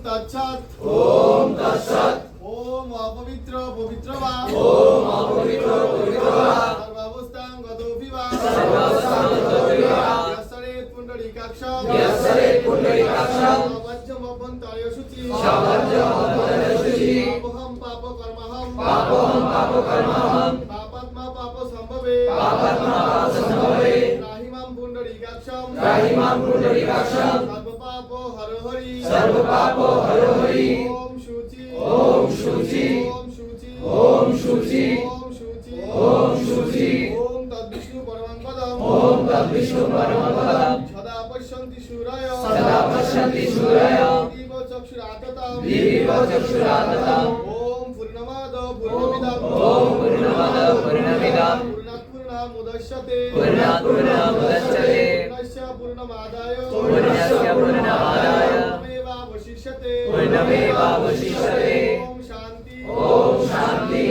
তৎসৎ ওম তৎসৎ ওম অপবিত্র পবিত্র বা ওম অপবিত্র পবিত্র বা সর্বাবস্থাং গতোপি বা সর্বাবস্থাং গতোপি বা যস্সরে পুণ্ডরীকাক্ষং যস্সরে পুণ্ডরীকাক্ষং সবজ্জম অভ্যন্তরে শুচি সবজ্জম অভ্যন্তরে শুচি পাপহম পাপ কর্মহম পাপহম পাপ কর্মহম পাপাত্মা পাপ সম্ভবে পাপাত্মা পাপ সম্ভবে রাহিমাম পুণ্ডরীকাক্ষং রাহিমাম পুণ্ডরীকাক্ষং সর্বপাপ হরহরি সর্বপাপ হরহরি ওম শুচি ওম শুচি ওম শুচি ওম শুচি ওম শুচি ওম শুচি ওম তদ্বিষ্ণু পরমং পদম ওম তদ্বিষ্ণু পরমং পদম সদা পশ্যন্তি সূরয় সদা পশ্যন্তি সূরয় দিব চক্ষুরাততাম দিবিব চক্ষুরাততাম ওম পূর্ণমাদ পূর্ণমিদম ওম পূর্ণমদ পূর্ণমিদম পূর্ণাৎ পূর্ণমুদচ্যতে পূর্ণাৎ পূর্ণমুদচ্যতে পূর্ণস্য পূর্ণমাদায় পূর্ণস্য পূর্ণমাদায় পূর্ণমেবাবশিষ্যতে পূর্ণমেবাবশিষ্যতে ওম শান্তি ওম শান্তি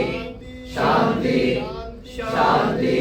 শান্তি শান্তি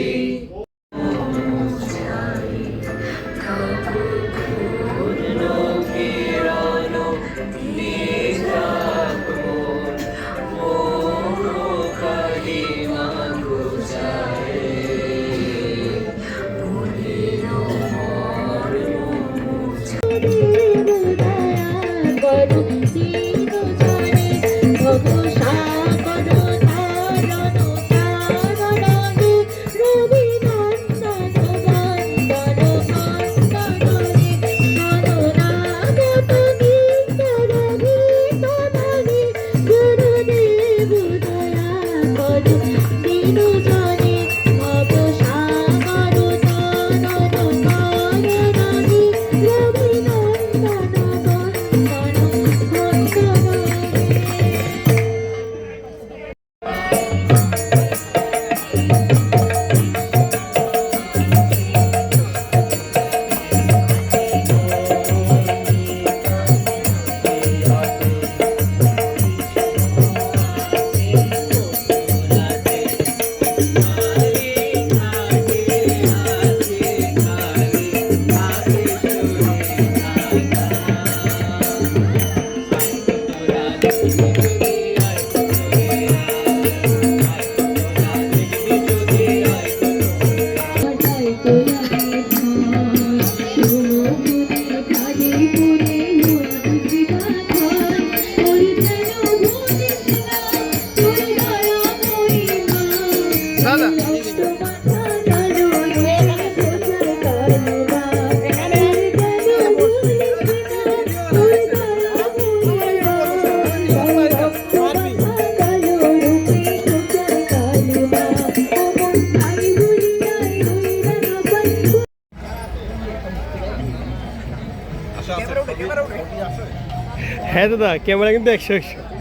হ্যাঁ দাদা ক্যামেরা কিন্তু 100